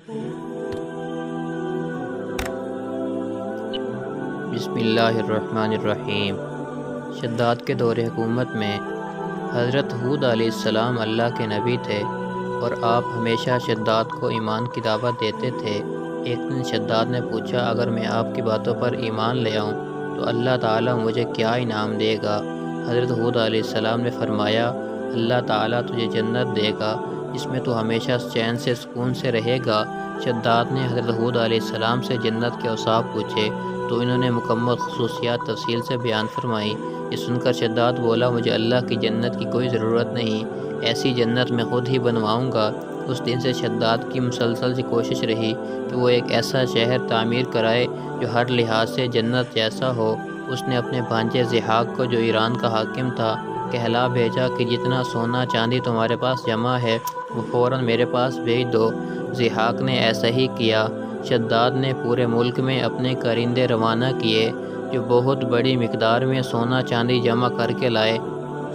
بسم اللہ الرحمن الرحیم۔ شداد کے دور حکومت میں حضرت ہود علیہ السلام اللہ کے نبی تھے اور آپ ہمیشہ شداد کو ایمان کی دعوت دیتے تھے۔ ایک دن شداد نے پوچھا، اگر میں آپ کی باتوں پر ایمان لے آؤں تو اللہ تعالیٰ مجھے کیا انعام دے گا؟ حضرت ہود علیہ السلام نے فرمایا، اللہ تعالیٰ تجھے جنت دے گا جس میں تو ہمیشہ چین سے سکون سے رہے گا۔ شداد نے حضرت ہود علیہ السلام سے جنت کے اوصاف پوچھے تو انہوں نے مکمل خصوصیات تفصیل سے بیان فرمائی۔ یہ سن کر شداد بولا، مجھے اللہ کی جنت کی کوئی ضرورت نہیں، ایسی جنت میں خود ہی بنواؤں گا۔ اس دن سے شداد کی مسلسل کوشش رہی کہ وہ ایک ایسا شہر تعمیر کرائے جو ہر لحاظ سے جنت جیسا ہو۔ اس نے اپنے بھانجے ضحاک کو، جو ایران کا حاکم تھا، کہلا بھیجا کہ جتنا سونا چاندی تمہارے پاس جمع ہے وہ فوراً میرے پاس بھیج دو۔ ضحاک نے ایسا ہی کیا۔ شداد نے پورے ملک میں اپنے کارندے روانہ کیے جو بہت بڑی مقدار میں سونا چاندی جمع کر کے لائے۔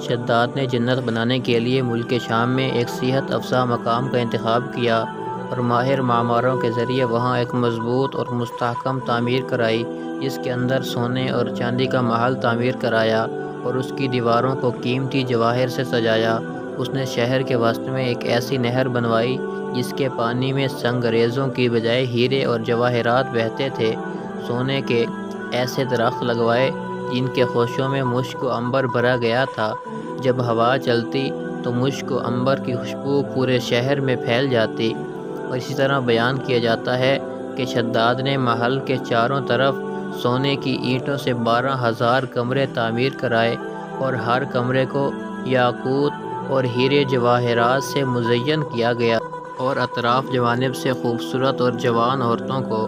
شداد نے جنت بنانے کے لیے ملک شام میں ایک صحت افزا مقام کا انتخاب کیا اور ماہر معماروں کے ذریعے وہاں ایک مضبوط اور مستحکم تعمیر کرائی، جس کے اندر سونے اور چاندی کا محل تعمیر کرایا اور اس کی دیواروں کو قیمتی جواہر سے سجایا۔ اس نے شہر کے وسط میں ایک ایسی نہر بنوائی جس کے پانی میں سنگریزوں کی بجائے ہیرے اور جواہرات بہتے تھے۔ سونے کے ایسے درخت لگوائے جن کے خوشوں میں مشک و عنبر بھرا گیا تھا۔ جب ہوا چلتی تو مشک و عنبر کی خوشبو پورے شہر میں پھیل جاتی۔ اور اسی طرح بیان کیا جاتا ہے کہ شداد نے محل کے چاروں طرف سونے کی اینٹوں سے 12,000 کمرے تعمیر کرائے اور ہر کمرے کو یاقوت اور ہیرے جواہرات سے مزین کیا گیا اور اطراف جوانب سے خوبصورت اور جوان عورتوں کو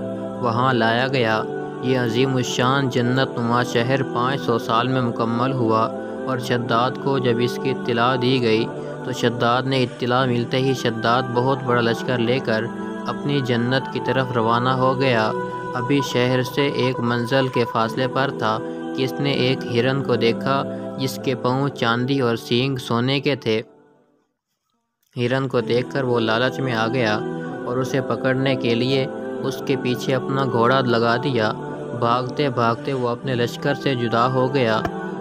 وہاں لایا گیا۔ یہ عظیم الشان جنت نما شہر 500 سال میں مکمل ہوا اور شداد کو جب اس کی اطلاع دی گئی تو شداد نے اطلاع ملتے ہی شداد بہت بڑا لشکر لے کر اپنی جنت کی طرف روانہ ہو گیا۔ ابھی شہر سے ایک منزل کے فاصلے پر تھا کہ اس نے ایک ہرن کو دیکھا جس کے پاؤں چاندی اور سینگ سونے کے تھے۔ ہرن کو دیکھ کر وہ لالچ میں آ گیا اور اسے پکڑنے کے لیے اس کے پیچھے اپنا گھوڑا لگا دیا۔ بھاگتے بھاگتے وہ اپنے لشکر سے جدا ہو گیا۔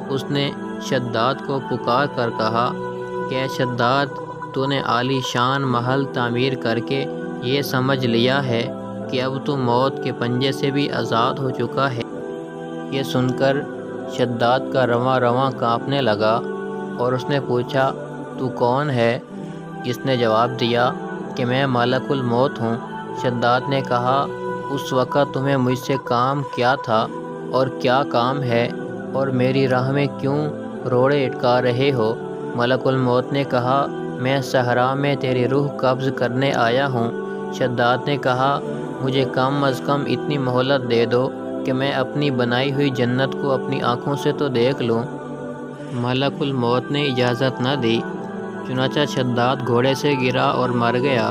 اس نے شداد کو پکار کر کہا کہ اے شداد، تو نے عالی شان محل تعمیر کر کے یہ سمجھ لیا ہے کہ اب تو موت کے پنجے سے بھی آزاد ہو چکا ہے۔ یہ سن کر شداد کا رواں رواں کانپنے لگا اور اس نے پوچھا، تو کون ہے؟ اس نے جواب دیا کہ میں ملک الموت ہوں۔ شداد نے کہا، اس وقت تمہیں مجھ سے کام کیا تھا اور کیا کام ہے اور میری راہ میں کیوں روڑے اٹکا رہے ہو؟ ملک الموت نے کہا، میں صحرا میں تیری روح قبض کرنے آیا ہوں۔ شداد نے کہا، مجھے کم از کم اتنی مہلت دے دو کہ میں اپنی بنائی ہوئی جنت کو اپنی آنکھوں سے تو دیکھ لوں۔ ملک الموت نے اجازت نہ دی، چنانچہ شداد گھوڑے سے گرا اور مر گیا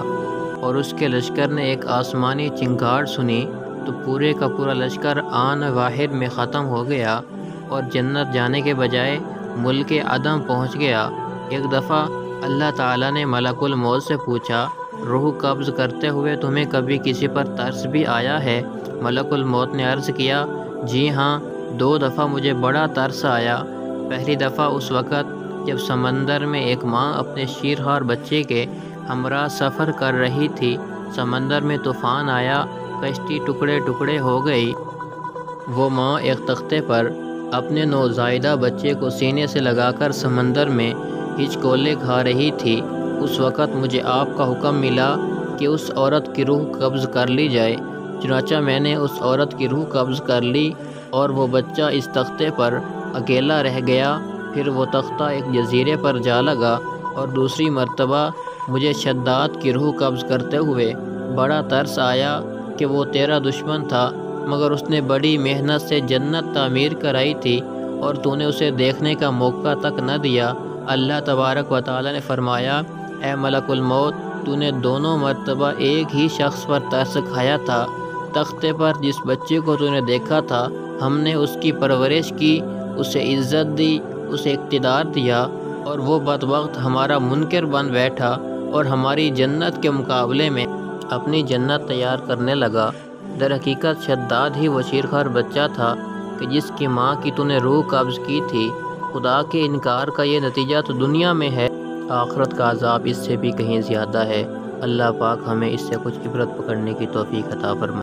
اور اس کے لشکر نے ایک آسمانی چنگھاڑ سنی تو پورے کا پورا لشکر آن واحد میں ختم ہو گیا اور جنت جانے کے بجائے ملک عدم پہنچ گیا۔ ایک دفعہ اللہ تعالیٰ نے ملک الموت سے پوچھا، روح قبض کرتے ہوئے تمہیں کبھی کسی پر ترس بھی آیا ہے؟ ملک الموت نے عرض کیا، جی ہاں، 2 دفعہ مجھے بڑا ترس آیا۔ پہلی دفعہ اس وقت جب سمندر میں ایک ماں اپنے شیرخوار بچے کے ہمراہ سفر کر رہی تھی۔ سمندر میں طوفان آیا، کشتی ٹکڑے ٹکڑے ہو گئی۔ وہ ماں ایک تختے پر اپنے نوزائیدہ بچے کو سینے سے لگا کر سمندر میں ہچکولے کھا رہی تھی۔ اس وقت مجھے آپ کا حکم ملا کہ اس عورت کی روح قبض کر لی جائے۔ چنانچہ میں نے اس عورت کی روح قبض کر لی اور وہ بچہ اس تختے پر اکیلا رہ گیا۔ پھر وہ تختہ ایک جزیرے پر جا لگا اور دوسری مرتبہ مجھے شداد کی روح قبض کرتے ہوئے بڑا ترس آیا کہ وہ تیرا دشمن تھا، مگر اس نے بڑی محنت سے جنت تعمیر کرائی تھی اور تو نے اسے دیکھنے کا موقع تک نہ دیا۔ اللہ تبارک و تعالیٰ نے فرمایا، اے ملک الموت، تو نے دونوں مرتبہ ایک ہی شخص پر ترس کھایا تھا۔ تختے پر جس بچے کو تو نے دیکھا تھا، ہم نے اس کی پرورش کی، اسے عزت دی، اسے اقتدار دیا، اور وہ بدبخت ہمارا منکر بن بیٹھا اور ہماری جنت کے مقابلے میں اپنی جنت تیار کرنے لگا۔ در حقیقت شداد ہی وہ شیرخوار بچہ تھا کہ جس کی ماں کی تو نے روح قبض کی تھی۔ خدا کے انکار کا یہ نتیجہ تو دنیا میں ہے، آخرت کا عذاب اس سے بھی کہیں زیادہ ہے۔ اللہ پاک ہمیں اس سے کچھ عبرت پکڑنے کی توفیق عطا فرمائے۔